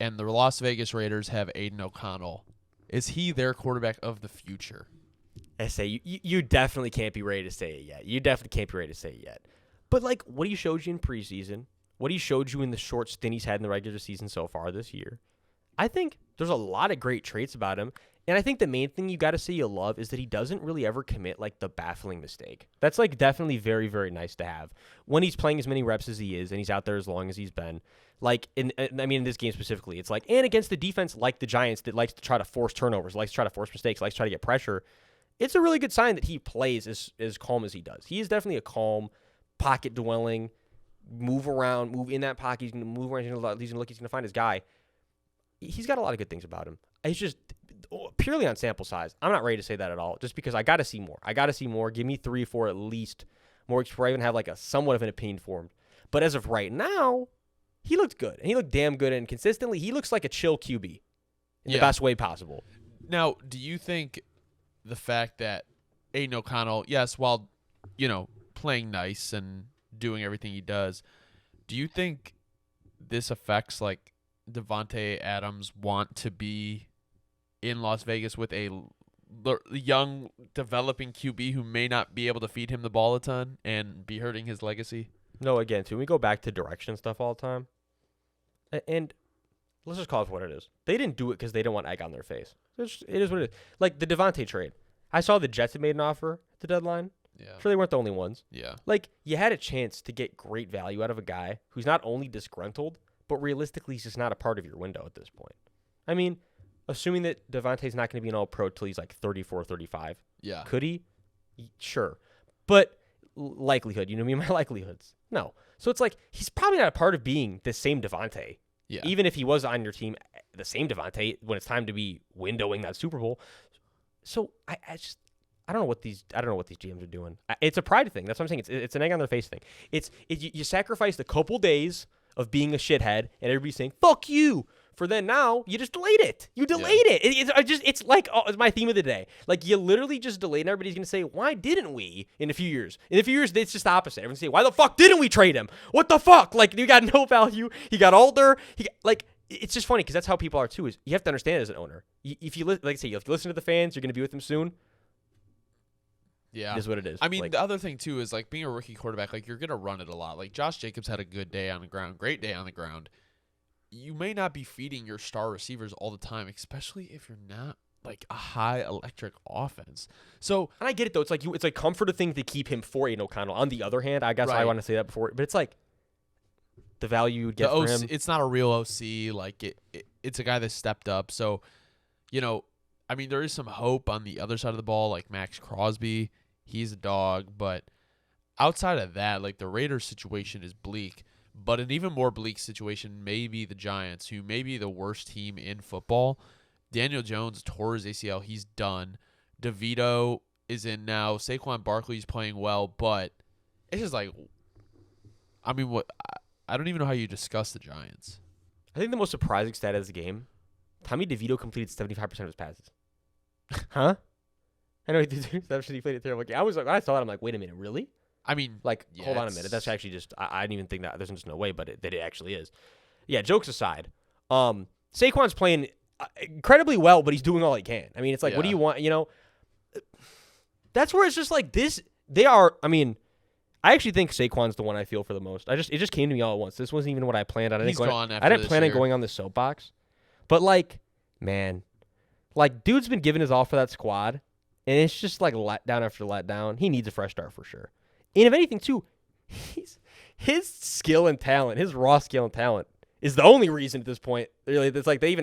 and the Las Vegas Raiders have Aidan O'Connell. Is he their quarterback of the future? I say you definitely can't be ready to say it yet. You definitely can't be ready to say it yet. But like what he showed you in preseason, what he showed you in the short stint he's had in the regular season so far this year, I think there's a lot of great traits about him. And I think the main thing you got to say you love is that he doesn't really ever commit like the baffling mistake. That's like definitely very, very nice to have when he's playing as many reps as he is and he's out there as long as he's been. Like, in this game specifically, it's like, and against the defense like the Giants that likes to try to force turnovers, likes to try to force mistakes, likes to try to get pressure, it's a really good sign that he plays as calm as he does. He is definitely a calm, pocket-dwelling, move in that pocket. He's going to move around. He's going to look. He's going to find his guy. He's got a lot of good things about him. It's just purely on sample size. I'm not ready to say that at all, just because I got to see more. I got to see more. Give me 3 or 4 at least more before I even have like a somewhat of an opinion formed. But as of right now, he looked good. And he looked damn good. And consistently, he looks like a chill QB in the best way possible. Now, do you think the fact that Aidan O'Connell, yes, while, playing nice and doing everything he does, do you think this affects, like, Devontae Adams want to be in Las Vegas with a young, developing QB who may not be able to feed him the ball a ton and be hurting his legacy? No, again, too, we go back to direction stuff all the time. And let's just call it for what it is. They didn't do it because they didn't want egg on their face. It is what it is. Like the Devontae trade. I saw the Jets had made an offer at the deadline. Yeah. Sure, they weren't the only ones. Yeah. Like, you had a chance to get great value out of a guy who's not only disgruntled, but realistically he's just not a part of your window at this point. I mean, assuming that Devontae's not going to be an all-pro till he's like 34, 35. Yeah. Could he? Sure. But likelihood, you know what I mean? My likelihoods. No. So it's like, he's probably not a part of being the same Devontae. Yeah. Even if he was on your team, the same Devontae, when it's time to be windowing that Super Bowl. So I don't know what these GMs are doing. It's a pride thing. That's what I'm saying. It's an egg on their face thing. You sacrifice the couple days of being a shithead and everybody saying "fuck you" for then now you just delayed it. You delayed it. It's like it's my theme of the day. Like you literally just delayed, and everybody's gonna say, "Why didn't we?" In a few years. In a few years, it's just the opposite. Everyone's saying, "Why the fuck didn't we trade him? What the fuck? Like you got no value. He got older. It's just funny because that's how people are too. Is you have to understand as an owner. If you if you listen to the fans, you're gonna be with them soon. Yeah. It is what it is. I mean, the other thing, too, is, like, being a rookie quarterback, like, you're going to run it a lot. Like, Josh Jacobs had a good day on the ground, great day on the ground. You may not be feeding your star receivers all the time, especially if you're not, like, a high electric offense. So, and I get it, though. It's a comforting thing to keep him for Aidan O'Connell. On the other hand, I guess I want to say that before, but it's like the value you would get for him. It's not a real OC. Like, it's a guy that stepped up. So, I mean, there is some hope on the other side of the ball, like Max Crosby. He's a dog, but outside of that, like the Raiders situation is bleak, but an even more bleak situation may be the Giants, who may be the worst team in football. Daniel Jones tore his ACL. He's done. DeVito is in now. Saquon Barkley's playing well, but it's just like, I mean, I don't even know how you discuss the Giants. I think the most surprising stat of the game, Tommy DeVito completed 75% of his passes. Huh? I know he played it terrible. I was like, when I saw that, I'm like, wait a minute, really? I mean, like, hold on a minute. That's actually just, I didn't even think that. There's just no way, but that it actually is. Yeah, jokes aside, Saquon's playing incredibly well, but he's doing all he can. I mean, it's like, what do you want? That's where it's just like this. I mean, I actually think Saquon's the one I feel for the most. It just came to me all at once. This wasn't even what I planned on. I didn't plan on going on this soapbox. But, like, man, like, dude's been giving his all for that squad. And it's just like letdown after letdown. He needs a fresh start for sure. And if anything, too, his skill and talent, his raw skill and talent, is the only reason at this point. Really, it's like they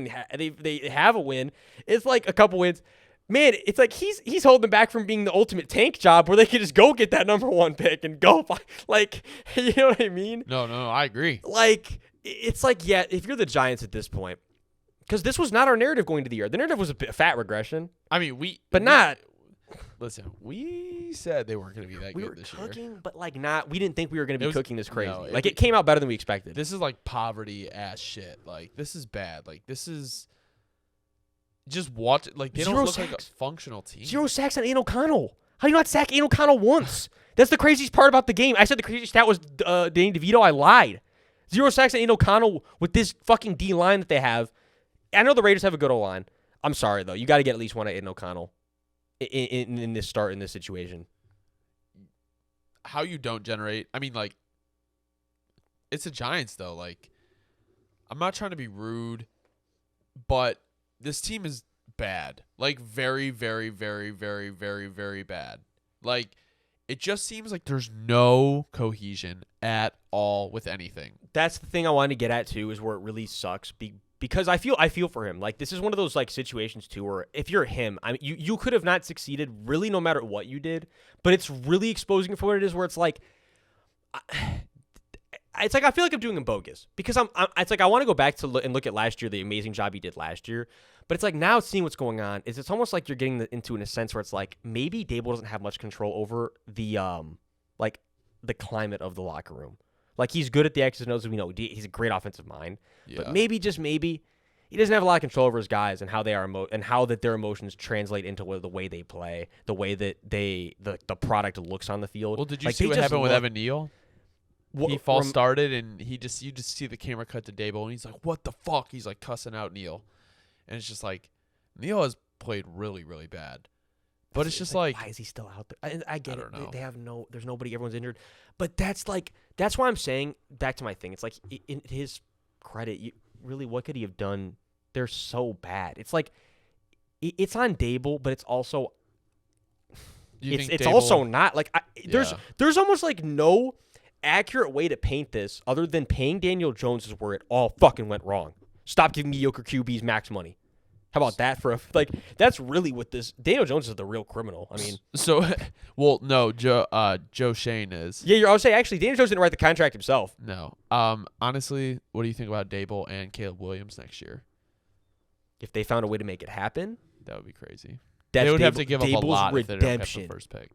have a win. It's like a couple wins. Man, it's like he's holding them back from being the ultimate tank job where they could just go get that number 1 pick and go like, you know what I mean? No, I agree. Like, it's like, yeah, if you're the Giants at this point, because this was not our narrative going to the year. The narrative was a fat regression. I mean, not. Listen, we said they weren't going to be that good this year. We were cooking, but like not. We didn't think we were going to be cooking this crazy. No, it came out better than we expected. This is like poverty ass shit. Like this is bad. Like this is just watch. Like they don't look like a functional team. 0 sacks on Aidan O'Connell. How do you not sack Aidan O'Connell once? That's the craziest part about the game. I said the craziest stat was Danny DeVito. I lied. 0 sacks and Aidan O'Connell with this fucking D line that they have. I know the Raiders have a good O line. I'm sorry though, you got to get at least one at Aidan O'Connell in this start in this situation. How you don't generate? I mean, like, it's the Giants though. Like, I'm not trying to be rude, but this team is bad. Like, very, very, very, very, very, very bad. Like, it just seems like there's no cohesion at all with anything. That's the thing I wanted to get at too, is where it really sucks because I feel for him. Like, this is one of those like situations too where if you're him, I mean, you could have not succeeded really no matter what you did, but it's really exposing for what it is. Where it's like I feel like I'm doing him bogus because it's like I want to go back to look at last year, the amazing job he did last year. But it's like now seeing what's going on is it's almost like you're getting into in a sense where it's like maybe Dable doesn't have much control over the like the climate of the locker room. Like, he's good at the X's and O's, as we know. He's a great offensive mind. Yeah. But maybe, just maybe, he doesn't have a lot of control over his guys and how they are and how that their emotions translate into the way they play, the way that the product looks on the field. Well, did you see what happened with Evan Neal? He false started, and you just see the camera cut to Dable, and he's like, "What the fuck?" He's like cussing out Neal, and it's just like Neal has played really, really bad, but it's just like why is he still out there? I get it. Know. They have there's nobody. Everyone's injured, but that's why I'm saying back to my thing. It's like in his credit, really, what could he have done? They're so bad. It's like it's on Dable, but it's also it's also not like there's almost like no accurate way to paint this other than paying Daniel Jones is where it all fucking went wrong. Stop giving mediocre QBs max money. How about that that's really what this Daniel Jones is the real criminal. I mean, so well, no, Joe Shane is. Yeah, I would say actually Daniel Jones didn't write the contract himself. No. Honestly, what do you think about Dable and Caleb Williams next year? If they found a way to make it happen, that would be crazy. They would have to give up a lot redemption. if they don't have the first pick.